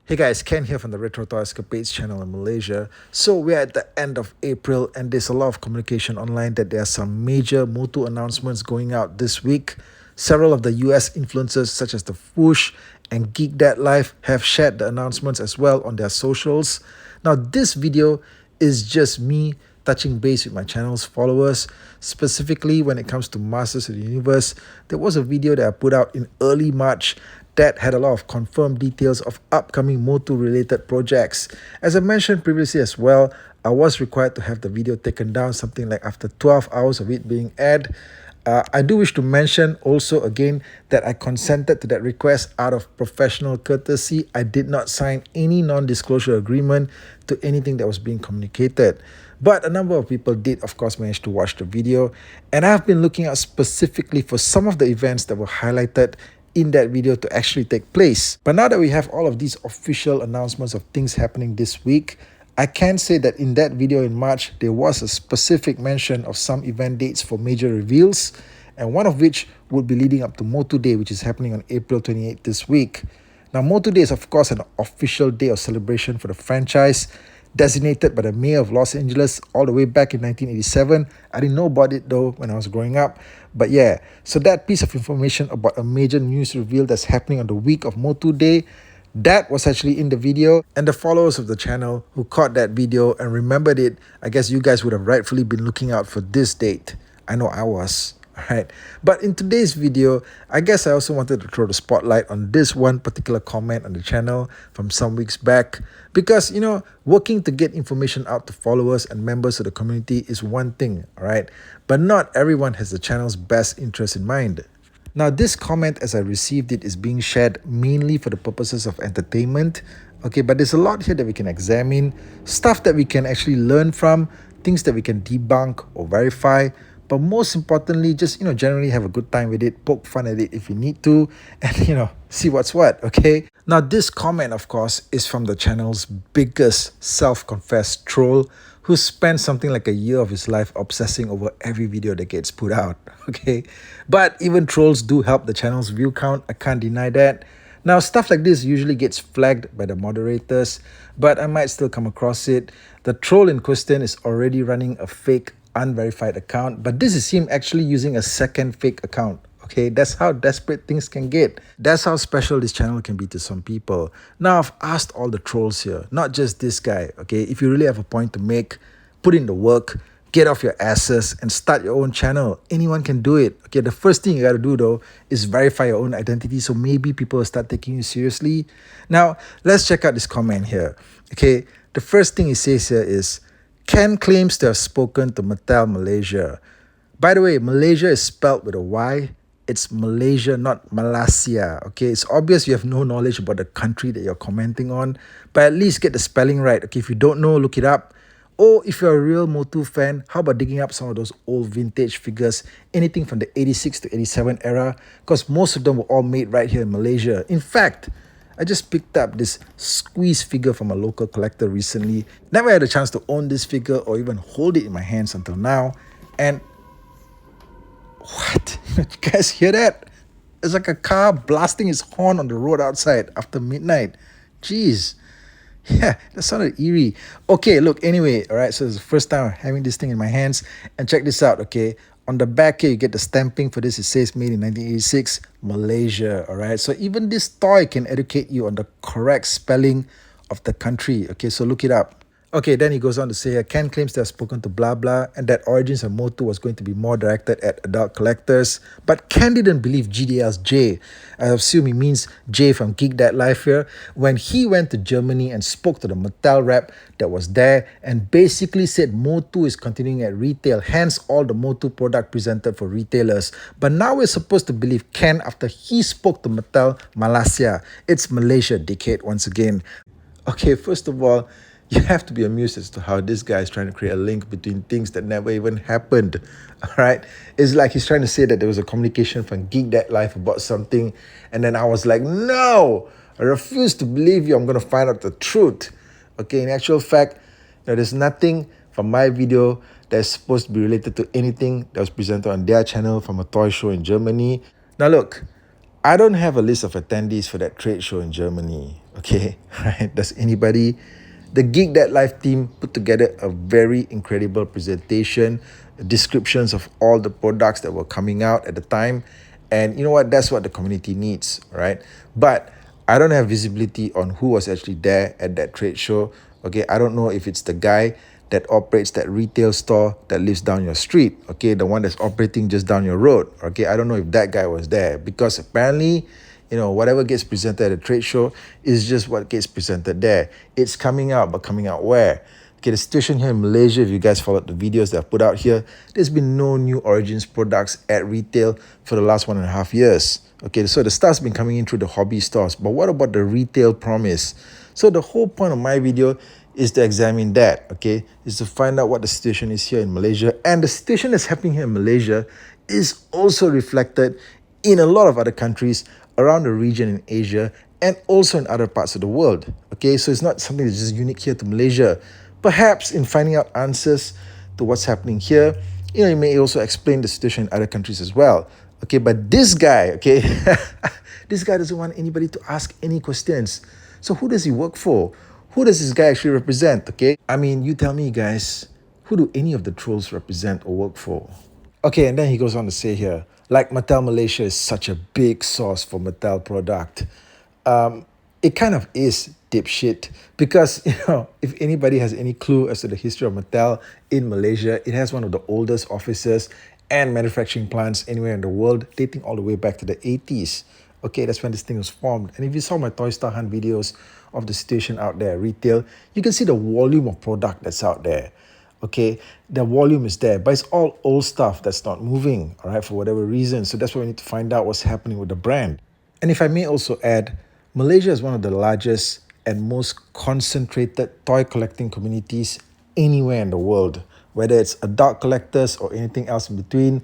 Hey guys, Ken here from the Retro Toy Escapades channel in Malaysia. So we're at the end of April and there's a lot of communication online that there are some major MOTU announcements going out this week. Several of the US influencers such as the Whoosh and Geek Dad Life have shared the announcements as well on their socials. Now this video is just me touching base with my channel's followers, specifically when it comes to Masters of the Universe. There was a video that I put out in early March that had a lot of confirmed details of upcoming MOTU related projects. As I mentioned previously as well, I was required to have the video taken down something like after 12 hours of it being aired. I do wish to mention also again that I consented to that request out of professional courtesy. I did not sign any non-disclosure agreement to anything that was being communicated. But a number of people did, of course, manage to watch the video. And I've been looking out specifically for some of the events that were highlighted in that video to actually take place. But now that we have all of these official announcements of things happening this week, I can say that in that video in March, there was a specific mention of some event dates for major reveals, and one of which would be leading up to MOTU Day, which is happening on April 28th this week. Now, MOTU Day is of course an official day of celebration for the franchise, designated by the mayor of Los Angeles all the way back in 1987. I didn't know about it though when I was growing up. But yeah, so that piece of information about a major news reveal that's happening on the week of MOTU Day, that was actually in the video. And the followers of the channel who caught that video and remembered it, I guess you guys would have rightfully been looking out for this date. I know I was. Alright, but in today's video, I guess I also wanted to throw the spotlight on this one particular comment on the channel from some weeks back, because working to get information out to followers and members of the community is one thing, alright, but not everyone has the channel's best interest in mind. Now this comment, as I received it, is being shared mainly for the purposes of entertainment, okay, but there's a lot here that we can examine, stuff that we can actually learn from, things that we can debunk or verify. But most importantly, just generally have a good time with it, poke fun at it if you need to, and see what's what, okay? Now this comment, of course, is from the channel's biggest self-confessed troll, who spent something like a year of his life obsessing over every video that gets put out, okay? But even trolls do help the channel's view count, I can't deny that. Now stuff like this usually gets flagged by the moderators, but I might still come across it. The troll in question is already running a fake unverified account, but this is him actually using a second fake account. Okay, that's how desperate things can get. That's how special this channel can be to some people. Now I've asked all the trolls here, not just this guy, okay? If you really have a point to make, put in the work, get off your asses and start your own channel. Anyone can do it. Okay, the first thing you gotta do though is verify your own identity, so maybe people will start taking you seriously. Now let's check out this comment here. Okay, the first thing he says here is, Ken claims to have spoken to Mattel Malaysia. By the way, Malaysia is spelled with a Y. It's Malaysia, not Malaysia. Okay, it's obvious you have no knowledge about the country that you're commenting on, but at least get the spelling right. Okay, if you don't know, look it up. Or if you're a real MOTU fan, how about digging up some of those old vintage figures, anything from the 86 to 87 era, because most of them were all made right here in Malaysia. In fact, I just picked up this squeeze figure from a local collector recently. Never had a chance to own this figure or even hold it in my hands until now. And what? You guys hear that? It's like a car blasting its horn on the road outside after midnight. Jeez. Yeah, that sounded eerie. Okay, look, anyway, all right, so it's the first time I'm having this thing in my hands. And check this out, okay? On the back here, you get the stamping for this. It says made in 1986, Malaysia, all right? So even this toy can educate you on the correct spelling of the country, okay? So look it up. Okay, then he goes on to say, Ken claims to have spoken to blah blah and that Origins of MOTU was going to be more directed at adult collectors. But Ken didn't believe GDL's Jay. I assume he means Jay from Geek Dad Life here. When he went to Germany and spoke to the Mattel rep that was there and basically said MOTU is continuing at retail, hence all the MOTU product presented for retailers. But now we're supposed to believe Ken after he spoke to Mattel Malaysia. It's Malaysia, dickhead, once again. Okay, first of all, you have to be amused as to how this guy is trying to create a link between things that never even happened. All right, it's like he's trying to say that there was a communication from Geek Dad Life about something, and then I was like, no, I refuse to believe you. I'm going to find out the truth. Okay, in actual fact, there's nothing from my video that's supposed to be related to anything that was presented on their channel from a toy show in Germany. Now look, I don't have a list of attendees for that trade show in Germany. Okay, right? Does anybody? The Geek That Life team put together a very incredible presentation, descriptions of all the products that were coming out at the time. And you know what? That's what the community needs, right? But I don't have visibility on who was actually there at that trade show. Okay, I don't know if it's the guy that operates that retail store that lives down your street. Okay, the one that's operating just down your road. Okay, I don't know if that guy was there because apparently, whatever gets presented at a trade show is just what gets presented there. It's coming out, but coming out where? Okay, the situation here in Malaysia, if you guys followed the videos that I've put out here, there's been no new Origins products at retail for the last 1.5 years. Okay, so the stuff's been coming in through the hobby stores, but what about the retail promise? So the whole point of my video is to examine that, okay, is to find out what the situation is here in Malaysia. And the situation that's happening here in Malaysia is also reflected in a lot of other countries around the region in Asia and also in other parts of the world. Okay, so it's not something that's just unique here to Malaysia. Perhaps in finding out answers to what's happening here, you may also explain the situation in other countries as well. Okay, but this guy, okay, this guy doesn't want anybody to ask any questions. So who does he work for? Who does this guy actually represent? Okay, I mean, you tell me, guys, who do any of the trolls represent or work for? Okay, and then he goes on to say here, like Mattel Malaysia is such a big source for Mattel product. It kind of is dipshit because, if anybody has any clue as to the history of Mattel in Malaysia, it has one of the oldest offices and manufacturing plants anywhere in the world, dating all the way back to the 80s. Okay, that's when this thing was formed. And if you saw my Toy Star Hunt videos of the situation out there, retail, you can see the volume of product that's out there. Okay, the volume is there, but it's all old stuff that's not moving, all right, for whatever reason. So that's why we need to find out what's happening with the brand. And if I may also add, Malaysia is one of the largest and most concentrated toy collecting communities anywhere in the world. Whether it's adult collectors or anything else in between,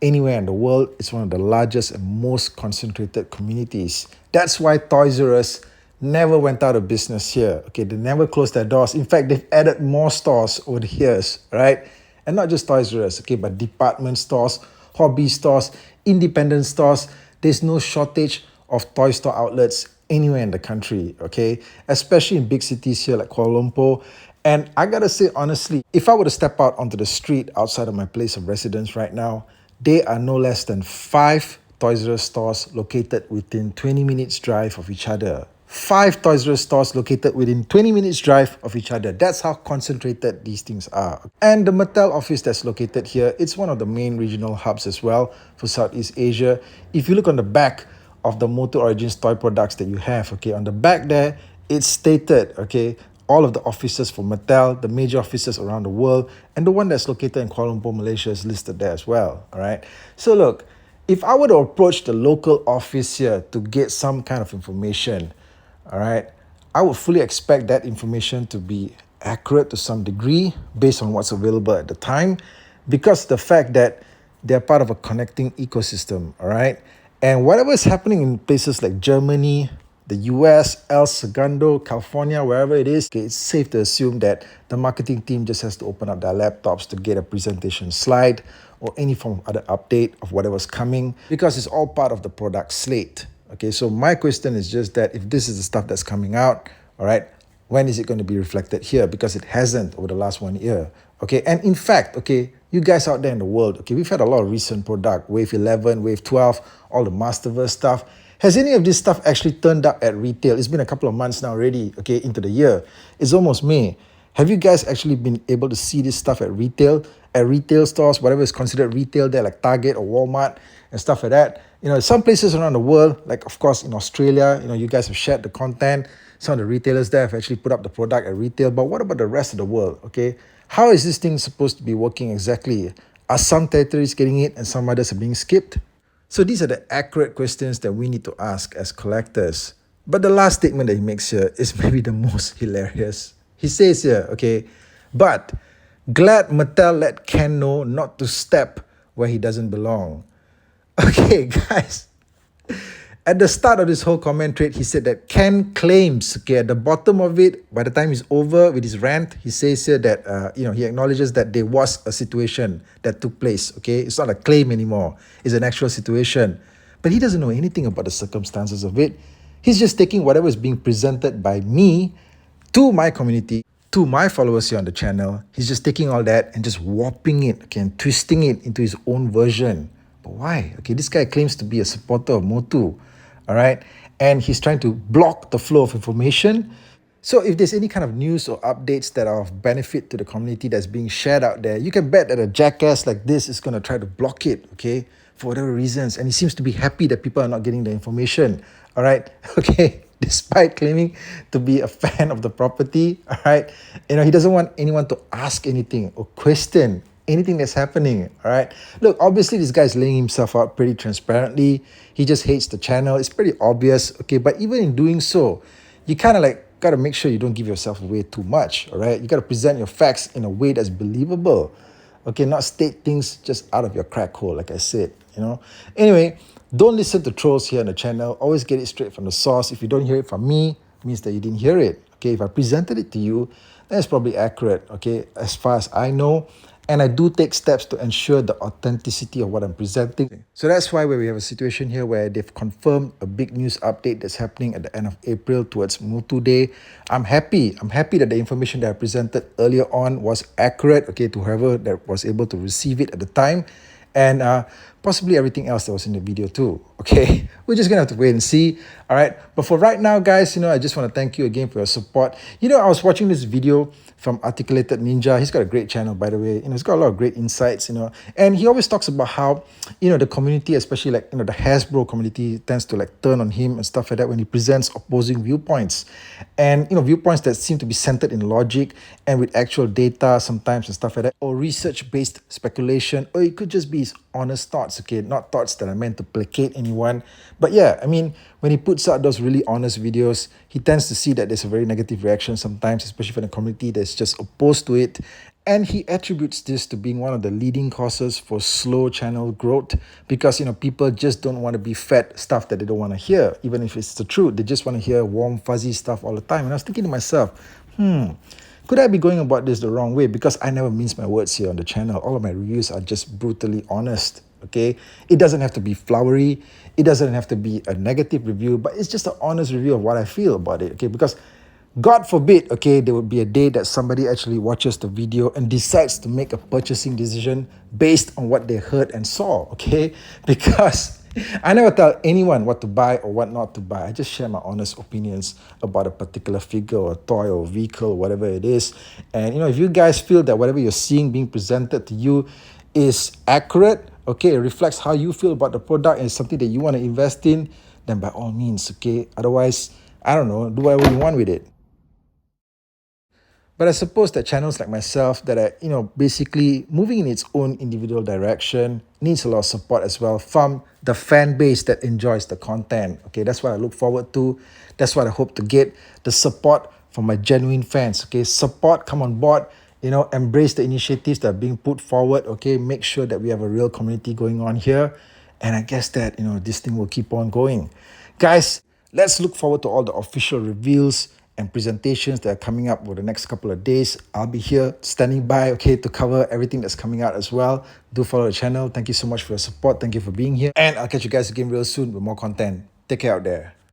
anywhere in the world, it's one of the largest and most concentrated communities. That's why Toys R Us never went out of business here. Okay, they never closed their doors. In fact, they've added more stores over the years, right? And not just Toys R Us, okay, but department stores, hobby stores, independent stores. There's no shortage of toy store outlets anywhere in the country, okay? Especially in big cities here like Kuala Lumpur. And I gotta say, honestly, if I were to step out onto the street outside of my place of residence right now, there are no less than 5 Toys R Us stores located within 20 minutes drive of each other. 5 Toys R Us stores located within 20 minutes drive of each other. That's how concentrated these things are. And the Mattel office that's located here, it's one of the main regional hubs as well for Southeast Asia. If you look on the back of the MOTU Origins toy products that you have, okay, on the back there, it's stated, okay, all of the offices for Mattel, the major offices around the world, and the one that's located in Kuala Lumpur, Malaysia is listed there as well, all right? So look, if I were to approach the local office here to get some kind of information, all right, I would fully expect that information to be accurate to some degree based on what's available at the time, because the fact that they're part of a connecting ecosystem, all right? And whatever is happening in places like Germany, the US, El Segundo, California, wherever it is, okay, it's safe to assume that the marketing team just has to open up their laptops to get a presentation slide or any form of other update of whatever's coming, because it's all part of the product slate. Okay, so my question is just that if this is the stuff that's coming out, all right, when is it going to be reflected here? Because it hasn't over the last 1 year. Okay, and in fact, okay, you guys out there in the world, okay, we've had a lot of recent product, Wave 11, Wave 12, all the Masterverse stuff. Has any of this stuff actually turned up at retail? It's been a couple of months now already, okay, into the year. It's almost May. Have you guys actually been able to see this stuff at retail stores, whatever is considered retail there, like Target or Walmart and stuff like that? Some places around the world, like of course in Australia, you guys have shared the content. Some of the retailers there have actually put up the product at retail. But what about the rest of the world, okay? How is this thing supposed to be working exactly? Are some territories getting it and some others are being skipped? So these are the accurate questions that we need to ask as collectors. But the last statement that he makes here is maybe the most hilarious. He says here, okay, but glad Mattel let Ken know not to step where he doesn't belong. Okay, guys. At the start of this whole comment thread, he said that Ken claims, okay, at the bottom of it, by the time he's over with his rant, he says here that, he acknowledges that there was a situation that took place, okay? It's not a claim anymore. It's an actual situation. But he doesn't know anything about the circumstances of it. He's just taking whatever is being presented by me to my community, to my followers here on the channel. He's just taking all that and just warping it, okay, and twisting it into his own version. But why? Okay, this guy claims to be a supporter of MOTU, all right? And he's trying to block the flow of information. So if there's any kind of news or updates that are of benefit to the community that's being shared out there, you can bet that a jackass like this is going to try to block it, okay, for whatever reasons. And he seems to be happy that people are not getting the information, all right? Okay, despite claiming to be a fan of the property, all right? He doesn't want anyone to ask anything or question anything that's happening, all right? Look, obviously this guy's laying himself out pretty transparently. He just hates the channel. It's pretty obvious, okay? But even in doing so, you kind of like got to make sure you don't give yourself away too much, all right? You got to present your facts in a way that's believable, okay? Not state things just out of your crack hole, like I said. Anyway, don't listen to trolls here on the channel. Always get it straight from the source. If you don't hear it from me, it means that you didn't hear it, okay? If I presented it to you, then it's probably accurate, okay? As far as I know. And I do take steps to ensure the authenticity of what I'm presenting. So that's why we have a situation here where they've confirmed a big news update that's happening at the end of April towards MOTU Day. I'm happy. I'm happy that the information that I presented earlier on was accurate, okay, to whoever that was able to receive it at the time. And possibly everything else that was in the video too, okay? We're just gonna have to wait and see, all right? But for right now, guys, I just want to thank you again for your support. I was watching this video from Articulated Ninja. He's got a great channel, by the way. He's got a lot of great insights, and he always talks about how, the community, especially like, the Hasbro community tends to like turn on him and stuff like that when he presents opposing viewpoints. And, viewpoints that seem to be centered in logic and with actual data sometimes and stuff like that, or research-based speculation, or it could just be his honest thoughts, okay? Not thoughts that are meant to placate anyone. But yeah, when he puts out those really honest videos, he tends to see that there's a very negative reaction sometimes, especially from the community that's just opposed to it. And he attributes this to being one of the leading causes for slow channel growth because, people just don't want to be fed stuff that they don't want to hear. Even if it's the truth, they just want to hear warm, fuzzy stuff all the time. And I was thinking to myself, could I be going about this the wrong way? Because I never mince my words here on the channel. All of my reviews are just brutally honest, okay? It doesn't have to be flowery. It doesn't have to be a negative review, but it's just an honest review of what I feel about it, okay? Because God forbid, okay, there would be a day that somebody actually watches the video and decides to make a purchasing decision based on what they heard and saw, okay? Because I never tell anyone what to buy or what not to buy. I just share my honest opinions about a particular figure or toy or vehicle, whatever it is. And, if you guys feel that whatever you're seeing being presented to you is accurate, okay, it reflects how you feel about the product and it's something that you want to invest in, then by all means, okay? Otherwise, I don't know, do whatever you want with it. But I suppose that channels like myself that are, basically moving in its own individual direction needs a lot of support as well from the fan base that enjoys the content. Okay, that's what I look forward to. That's what I hope to get. The support from my genuine fans. Okay, support, come on board. Embrace the initiatives that are being put forward. Okay, make sure that we have a real community going on here. And I guess that, this thing will keep on going. Guys, let's look forward to all the official reveals and presentations that are coming up over the next couple of days. I'll be here standing by, okay, to cover everything that's coming out as well. Do follow the channel. Thank you so much for your support. Thank you for being here. And I'll catch you guys again real soon with more content. Take care out there.